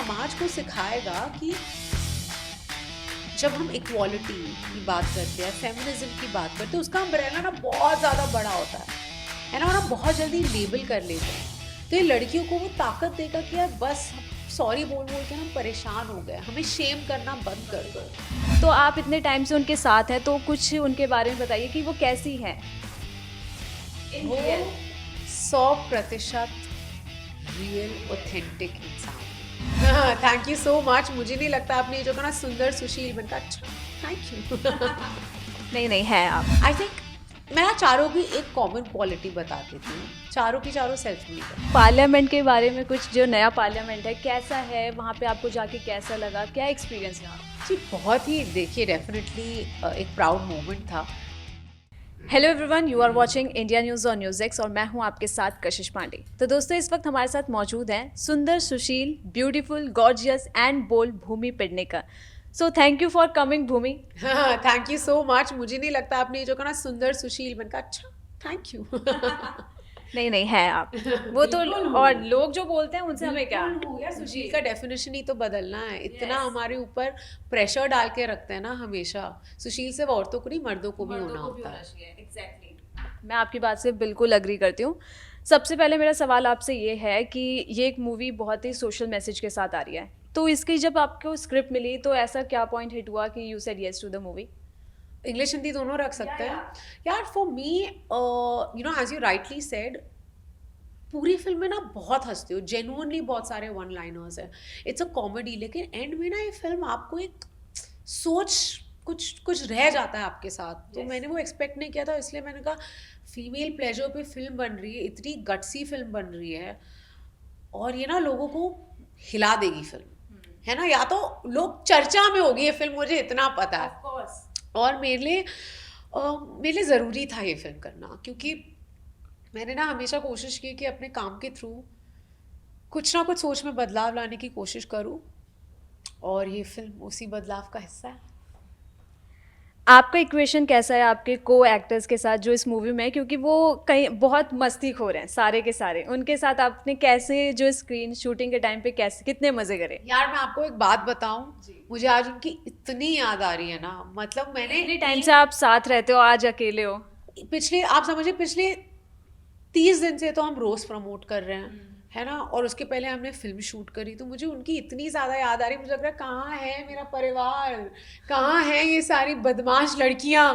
समाज को सिखाएगा कि जब हम इक्वालिटी की बात करते हैं, फेमिनिज्म की बात करते हैं, उसका अम्ब्रेला ना बहुत ज़्यादा बड़ा होता है ना, और हम बहुत जल्दी लेबल कर लेते हैं। तो ये लड़कियों को वो ताकत देगा कि यार बस सॉरी बोल बोल के हम परेशान हो गए, हमें शेम करना बंद कर दो। तो आप इतने टाइम से उनके साथ हैं, तो कुछ उनके बारे में बताइए कि वो कैसी हैं। वो 100% रियल ऑथेंटिक इंसान। Thank you so much. मुझे नहीं लगता आपने ये जो कहा ना सुंदर सुशील, मैंने कहा अच्छा थैंक यू। नहीं है आप। आई थिंक मैं ना चारों की एक कॉमन क्वालिटी बता देती हूँ, चारों की चारों सेल्फ मेड है। पार्लियामेंट के बारे में कुछ, जो नया पार्लियामेंट है कैसा है, वहाँ पे आपको जाके कैसा लगा, क्या एक्सपीरियंस रहा? जी बहुत ही, देखिए डेफिनेटली एक प्राउड मोमेंट था। Hello everyone, you are watching India News on News और मैं हूं आपके साथ कशिश पांडे। तो दोस्तों, इस वक्त हमारे साथ मौजूद हैं सुंदर सुशील, beautiful, gorgeous and bold Bhumi Pednekar. So thank you for coming Bhumi. Thank you so much. मुझे नहीं लगता आपने ये जो कहा ना सुंदर सुशील, मैंने कहा अच्छा थैंक यू। नहीं है आप। वो तो और लोग जो बोलते हैं उनसे हमें क्या। यार सुशील का डेफिनेशन ही तो बदलना है, इतना Yes. हमारे ऊपर प्रेशर डाल के रखते हैं ना हमेशा। सुशील सिर्फ औरतों को नहीं, मर्दों को भी होना होता है। Exactly. मैं आपकी बात से बिल्कुल अग्री करती हूँ। सबसे पहले मेरा सवाल आपसे ये है कि ये एक मूवी बहुत ही सोशल मैसेज के साथ आ रही है, तो इसकी जब आपको स्क्रिप्ट मिली तो ऐसा क्या पॉइंट हिट हुआ कि you said yes to the movie? English Hindi दोनों रख सकते हैं। यार for me you know as you rightly said, पूरी फिल्म में ना बहुत हंसते हो, जेन्युइनली बहुत सारे वन लाइनर्स हैं, इट्स अ कॉमेडी, लेकिन एंड में ना ये फिल्म आपको एक सोच कुछ कुछ रह जाता है आपके साथ। तो मैंने वो एक्सपेक्ट नहीं किया था, इसलिए मैंने कहा फीमेल प्लेजर पे फिल्म बन रही है, इतनी गट्सी फिल्म बन रही है और ये ना लोगों को हिला देगी फिल्म, है ना। या तो लोग चर्चा में होगी ये फिल्म, मुझे इतना पता है। और मेरे लिए ज़रूरी था ये फिल्म करना, क्योंकि मैंने ना हमेशा कोशिश की कि अपने काम के थ्रू कुछ ना कुछ सोच में बदलाव लाने की कोशिश करूं, और ये फिल्म उसी बदलाव का हिस्सा है। आपका इक्वेशन कैसा है आपके को एक्टर्स के साथ जो इस मूवी में है, क्योंकि वो कहीं बहुत मस्तीखोर हैं सारे के सारे, उनके साथ आपने कैसे जो स्क्रीन शूटिंग के टाइम पे कैसे कितने मज़े करे? यार मैं आपको एक बात बताऊं, मुझे आज उनकी इतनी याद आ रही है ना, मतलब मैंने इतने टाइम से आप साथ रहते हो, आज अकेले हो। पिछले, आप समझिए पिछले 30 दिन से तो हम रोज प्रमोट कर रहे हैं, है ना, और उसके पहले हमने फिल्म शूट करी, तो मुझे उनकी इतनी ज़्यादा याद आ रही है। मुझे लग रहा है कहाँ है मेरा परिवार, कहाँ है ये सारी बदमाश लड़कियाँ।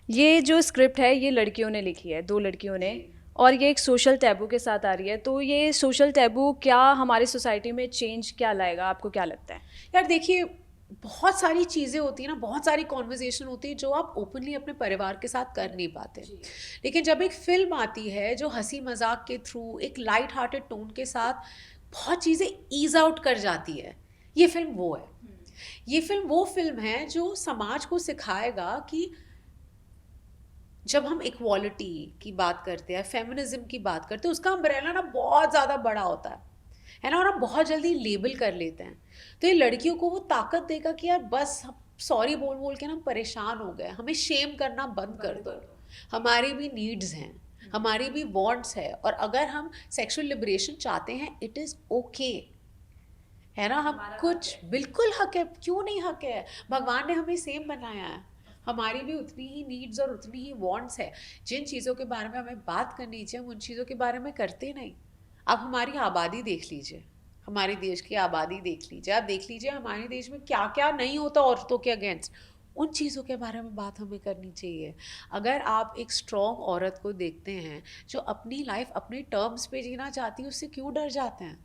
ये जो स्क्रिप्ट है ये लड़कियों ने लिखी है, 2 लड़कियों ने, और ये एक सोशल टैबू के साथ आ रही है। तो ये सोशल टैबू क्या हमारी सोसाइटी में चेंज क्या लाएगा, आपको क्या लगता है? यार देखिए, बहुत सारी चीज़ें होती हैं ना, बहुत सारी कॉन्वर्जेसन होती है जो आप ओपनली अपने परिवार के साथ कर नहीं पाते, लेकिन जब एक फिल्म आती है जो हंसी मजाक के थ्रू एक लाइट हार्टेड टोन के साथ बहुत चीज़ें ईज आउट कर जाती है, ये फिल्म वो है। ये फिल्म वो फिल्म है जो समाज को सिखाएगा कि जब हम इक्वालिटी की बात करते हैं, फेमिनिज्म की बात करते हैं, उसका अम्ब्रेला ना बहुत ज़्यादा बड़ा होता है ना, और हम बहुत जल्दी लेबल कर लेते हैं। तो ये लड़कियों को वो ताकत देगा कि यार बस सॉरी बोल बोल के ना हम परेशान हो गए, हमें शेम करना बंद कर दो, हमारी भी नीड्स हैं, हमारी भी वांट्स है, और अगर हम सेक्सुअल लिबरेशन चाहते हैं इट इज़ ओके, है ना। हम कुछ बिल्कुल हक है, क्यों नहीं हक है, भगवान ने हमें सेम बनाया है, हमारी भी उतनी ही नीड्स और उतनी ही वांट्स है। जिन चीज़ों के बारे में हमें बात करनी चाहिए हम उन चीज़ों के बारे में करते नहीं। आप हमारी आबादी देख लीजिए, हमारे देश की आबादी देख लीजिए, आप देख लीजिए हमारे देश में क्या क्या नहीं होता औरतों के अगेंस्ट, उन चीज़ों के बारे में बात हमें करनी चाहिए। अगर आप एक स्ट्रॉन्ग औरत को देखते हैं जो अपनी लाइफ अपने टर्म्स पे जीना चाहती है, उससे क्यों डर जाते हैं,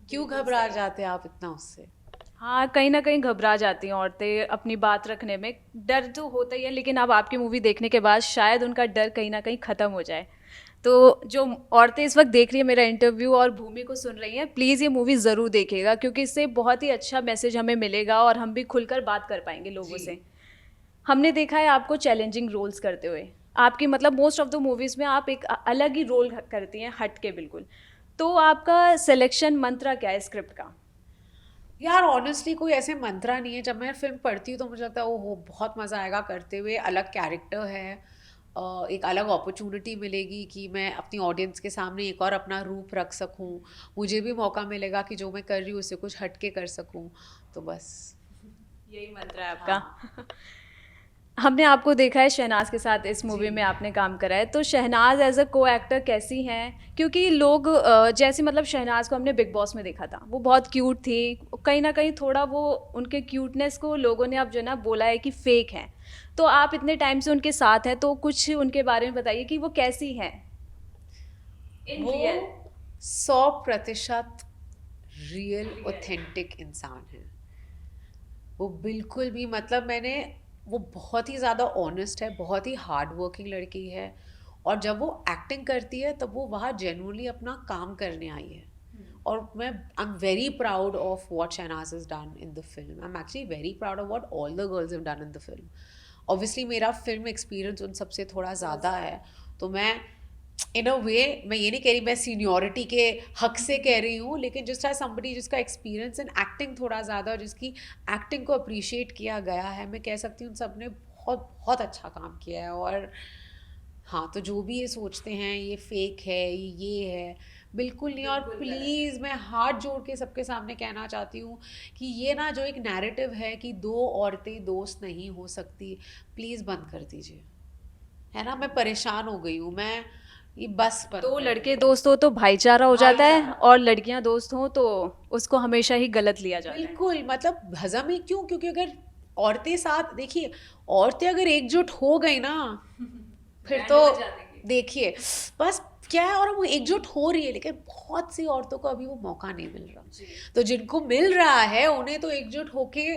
क्यों घबरा जाते हैं आप इतना उससे? हाँ, कहीं ना कहीं घबरा जाती हैं औरतें अपनी बात रखने में, डर तो होता ही है, लेकिन अब आपकी मूवी देखने के बाद शायद उनका डर कहीं ना कहीं ख़त्म हो जाए। तो जो औरतें इस वक्त देख रही है मेरा इंटरव्यू और भूमि को सुन रही हैं, प्लीज़ ये मूवी ज़रूर देखिएगा, क्योंकि इससे बहुत ही अच्छा मैसेज हमें मिलेगा और हम भी खुलकर बात कर पाएंगे लोगों से। हमने देखा है आपको चैलेंजिंग रोल्स करते हुए, आपकी मतलब मोस्ट ऑफ द मूवीज़ में आप एक अलग ही रोल करती हैं, हट के बिल्कुल। तो आपका सिलेक्शन मंत्रा क्या है स्क्रिप्ट का? यार ऑनेस्टली कोई ऐसे मंत्रा नहीं है, जब मैं फिल्म पढ़ती हूँ तो मुझे लगता है ओहो बहुत मज़ा आएगा करते हुए, अलग कैरेक्टर है, एक अलग अपॉर्चुनिटी मिलेगी कि मैं अपनी ऑडियंस के सामने एक और अपना रूप रख सकूं, मुझे भी मौका मिलेगा कि जो मैं कर रही हूँ उससे कुछ हट के कर सकूं, तो बस यही मंत्र है आपका। हाँ। हमने आपको देखा है शहनाज के साथ, इस मूवी में आपने काम करा है, तो शहनाज एज अ को एक्टर कैसी हैं? क्योंकि लोग जैसे मतलब शहनाज को हमने बिग बॉस में देखा था, वो बहुत क्यूट थी, कहीं ना कहीं थोड़ा वो उनके क्यूटनेस को लोगों ने अब जो है ना बोला है कि फेक है। तो आप इतने टाइम से उनके साथ हैं, तो कुछ उनके बारे में बताइए कि वो कैसी हैं इन वो रियल। 100% रियल ऑथेंटिक इंसान है। वो बिल्कुल भी मतलब मैंने वो बहुत ही ज़्यादा ऑनेस्ट है, बहुत ही हार्ड वर्किंग लड़की है, और जब वो एक्टिंग करती है तब वो वहाँ जेन्युइनली अपना काम करने आई है। और मैं I am very proud of what Shehnaaz is done in the film. I am actually very proud of what all the girls have done in the film. Obviously मेरा फिल्म एक्सपीरियंस उन सबसे थोड़ा ज़्यादा है, तो मैं इन अ वे, मैं ये नहीं कह रही मैं सीनियरिटी के हक से कह रही हूँ, लेकिन जिस तरह समबडी जिसका एक्सपीरियंस इन एक्टिंग थोड़ा ज़्यादा और जिसकी एक्टिंग को अप्रिशिएट किया गया है, मैं कह सकती हूँ उन सब ने बहुत बहुत अच्छा काम किया है। और हाँ, तो जो भी ये सोचते हैं ये फेक है, ये है, बिल्कुल नहीं। और प्लीज़ मैं हाथ जोड़ के सबके सामने कहना चाहती हूँ कि ये ना जो एक नैरेटिव है कि दो औरतें दोस्त नहीं हो सकती, प्लीज़ बंद कर दीजिए, है ना। मैं परेशान हो गई हूँ, मैं ये बस बंद दो कर लड़के दीजिए। दोस्त हो तो भाईचारा हो जाता है, भाईचारा। और लड़कियां दोस्त हो तो उसको हमेशा ही गलत लिया जाता है। बिल्कुल, मतलब हजम ही क्यों, क्योंकि अगर औरतें साथ देखिए, औरतें अगर एकजुट हो गई ना फिर तो देखिए बस क्या है। और वो एकजुट हो रही है, लेकिन बहुत सी औरतों को अभी वो मौका नहीं मिल रहा, तो जिनको मिल रहा है उन्हें तो एकजुट होके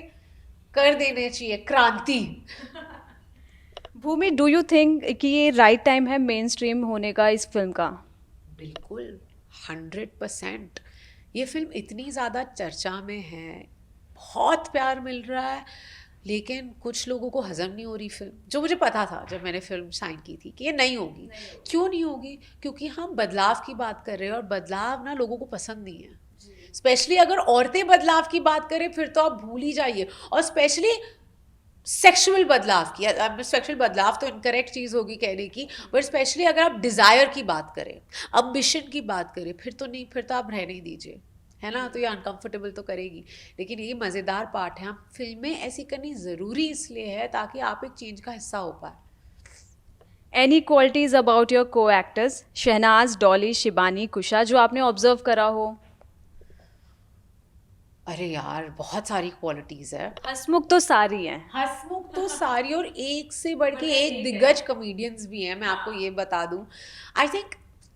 कर देने चाहिए क्रांति। भूमि, डू यू थिंक कि ये राइट टाइम है मेन स्ट्रीम होने का इस फिल्म का? बिल्कुल, 100%। ये फिल्म इतनी ज़्यादा चर्चा में है, बहुत प्यार मिल रहा है, लेकिन कुछ लोगों को हजम नहीं हो रही फिल्म, जो मुझे पता था जब मैंने फिल्म साइन की थी कि ये नहीं होगी। क्यों नहीं होगी? क्योंकि हम बदलाव की बात कर रहे हैं, और बदलाव ना लोगों को पसंद नहीं है। स्पेशली अगर औरतें बदलाव की बात करें फिर तो आप भूल ही जाइए, और स्पेशली सेक्सुअल बदलाव की। अब सेक्सुअल बदलाव तो इनकरेक्ट चीज़ होगी कहने की, बट स्पेशली अगर आप डिज़ायर की बात करें, अम्बिशन की बात करें, फिर तो नहीं, फिर तो आप रहने ही दीजिए, है ना। तो ये अनकंफर्टेबल तो करेगी, लेकिन ये मज़ेदार पार्ट है। हम फिल्में ऐसी करनी ज़रूरी इसलिए है ताकि आप एक चेंज का हिस्सा हो पाए। एनी क्वालिटीज़ अबाउट योर को एक्टर्स शहनाज, डॉली, शिबानी, कुशा जो आपने ऑब्जर्व करा हो? अरे यार, बहुत सारी क्वालिटीज़ है। हंसमुख तो सारी हैं। हंसमुख तो सारी, और एक से बढ़ के एक दिग्गज कॉमेडियंस भी हैं, मैं आपको ये बता दूं। आई थिंक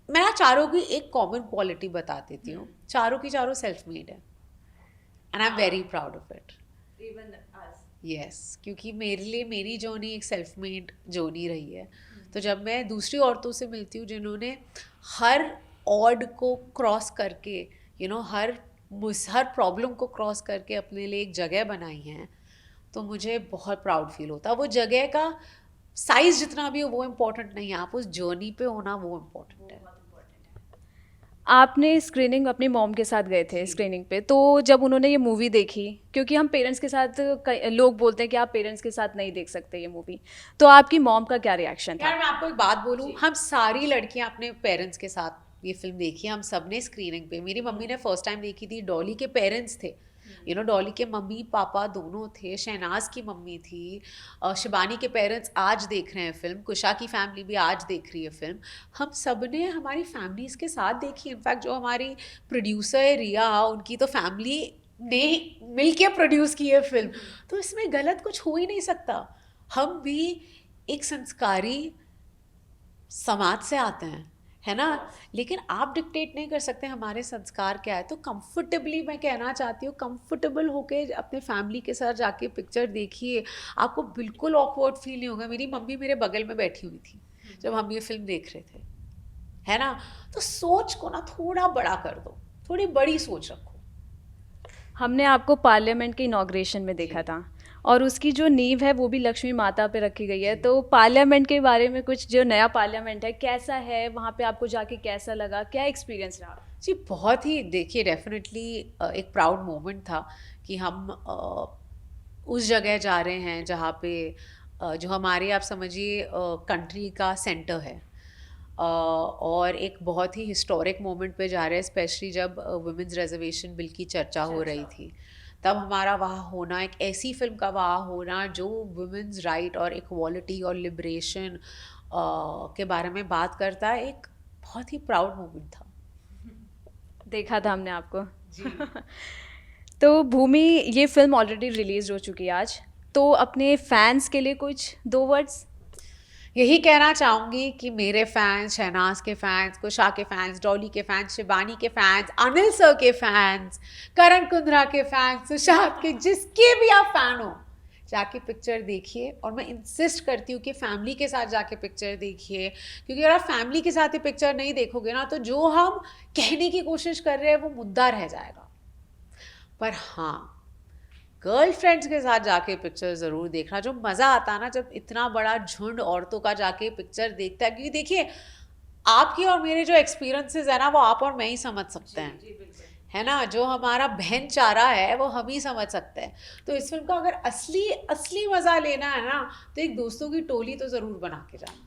मैं ना चारों की एक कॉमन क्वालिटी बता देती हूँ। चारों की चारों सेल्फ मेड है, and I am very proud of it. Yes, क्योंकि मेरे लिए मेरी जर्नी एक सेल्फ मेड जर्नी रही है। तो जब मैं दूसरी औरतों से मिलती हूँ जिन्होंने हर ऑड को क्रॉस करके, हर प्रॉब्लम को क्रॉस करके अपने लिए एक जगह बनाई है, तो मुझे बहुत प्राउड फील होता है। वो जगह का साइज जितना भी हो वो इम्पोर्टेंट नहीं है, आप उस जर्नी पे होना वो इम्पोर्टेंट है। आपने स्क्रीनिंग अपनी मॉम के साथ गए थे स्क्रीनिंग पे, तो जब उन्होंने ये मूवी देखी, क्योंकि हम पेरेंट्स के साथ लोग बोलते हैं कि आप पेरेंट्स के साथ नहीं देख सकते ये मूवी, तो आपकी मॉम का क्या रिएक्शन था? यार मैं आपको एक बात बोलूँ, हम सारी लड़कियां अपने पेरेंट्स के साथ ये फिल्म देखी है, हम सब ने स्क्रीनिंग पे। मेरी मम्मी ने फर्स्ट टाइम देखी थी, डॉली के पेरेंट्स थे, डॉली के मम्मी पापा दोनों थे, शहनाज की मम्मी थी, शिबानी के पेरेंट्स आज देख रहे हैं फिल्म, कुशा की फैमिली भी आज देख रही है फिल्म। हम सब ने हमारी फैमिलीज़ के साथ देखी। इनफैक्ट जो हमारी प्रोड्यूसर है रिया, उनकी तो फैमिली ने मिल के प्रोड्यूस की है फिल्म, तो इसमें गलत कुछ हो ही नहीं सकता। हम भी एक संस्कारी समाज से आते हैं, है ना, लेकिन आप डिक्टेट नहीं कर सकते हमारे संस्कार क्या है। तो कंफर्टेबली, मैं कहना चाहती हूँ, कंफर्टेबल होके अपने फैमिली के साथ जाके पिक्चर देखिए, आपको बिल्कुल ऑकवर्ड फील नहीं होगा। मेरी मम्मी मेरे बगल में बैठी हुई थी जब हम ये फिल्म देख रहे थे, है ना। तो सोच को ना थोड़ा बड़ा कर दो, थोड़ी बड़ी सोच रखो। हमने आपको पार्लियामेंट के इनॉग्रेशन में देखा था, और उसकी जो नींव है वो भी लक्ष्मी माता पे रखी गई है, तो पार्लियामेंट के बारे में कुछ, जो नया पार्लियामेंट है कैसा है, वहाँ पे आपको जाके कैसा लगा, क्या एक्सपीरियंस रहा? जी बहुत ही, देखिए डेफिनेटली एक प्राउड मोमेंट था कि हम उस जगह जा रहे हैं जहाँ पे जो हमारे आप समझिए कंट्री का सेंटर है, और एक बहुत ही हिस्टोरिक मोमेंट पे जा रहे हैं, स्पेशली जब वुमेंस रिजर्वेशन बिल की चर्चा हो रही थी, तब हमारा वहाँ होना, एक ऐसी फिल्म का वहाँ होना जो वुमेंस राइट और इक्वालिटी और लिबरेशन के बारे में बात करता है, एक बहुत ही प्राउड मोमेंट था। देखा था हमने आपको। तो भूमि, ये फिल्म ऑलरेडी रिलीज हो चुकी है आज, तो अपने फैंस के लिए कुछ 2 वर्ड्स। यही कहना चाहूँगी कि मेरे फैंस, शहनाज के फैंस, कुशा के फैंस, डॉली के फैंस, शिबानी के फैंस, अनिल सर के फैंस, करण कुंद्रा के फैंस, सुशांत के, जिसके भी आप फैन हो, जाके पिक्चर देखिए। और मैं इंसिस्ट करती हूँ कि फैमिली के साथ जाके पिक्चर देखिए, क्योंकि अगर आप फैमिली के साथ ही पिक्चर नहीं देखोगे ना, तो जो हम कहने की कोशिश कर रहे हैं वो मुद्दा रह जाएगा। पर हाँ, गर्लफ्रेंड्स के साथ जाके पिक्चर ज़रूर देखना। जो मज़ा आता है ना जब इतना बड़ा झुंड औरतों का जाके पिक्चर देखता है, क्योंकि देखिए आपकी और मेरे जो एक्सपीरियंसेस है ना, वो आप और मैं ही समझ सकते हैं, है ना। जो हमारा बहन चारा है वो हम ही समझ सकते हैं। तो इस फिल्म का अगर असली असली मज़ा लेना है ना, तो एक दोस्तों की टोली तो ज़रूर बना के जाना।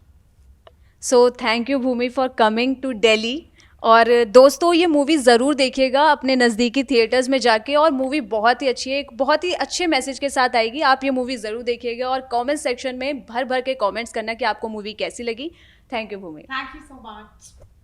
So thank you Bhumi for coming to Delhi. और दोस्तों, ये मूवी ज़रूर देखिएगा अपने नज़दीकी थिएटर्स में जाके, और मूवी बहुत ही अच्छी है, एक बहुत ही अच्छे मैसेज के साथ आएगी। आप ये मूवी ज़रूर देखिएगा और कमेंट सेक्शन में भर भर के कमेंट्स करना कि आपको मूवी कैसी लगी। Thank you Bhumi. Thank you so much.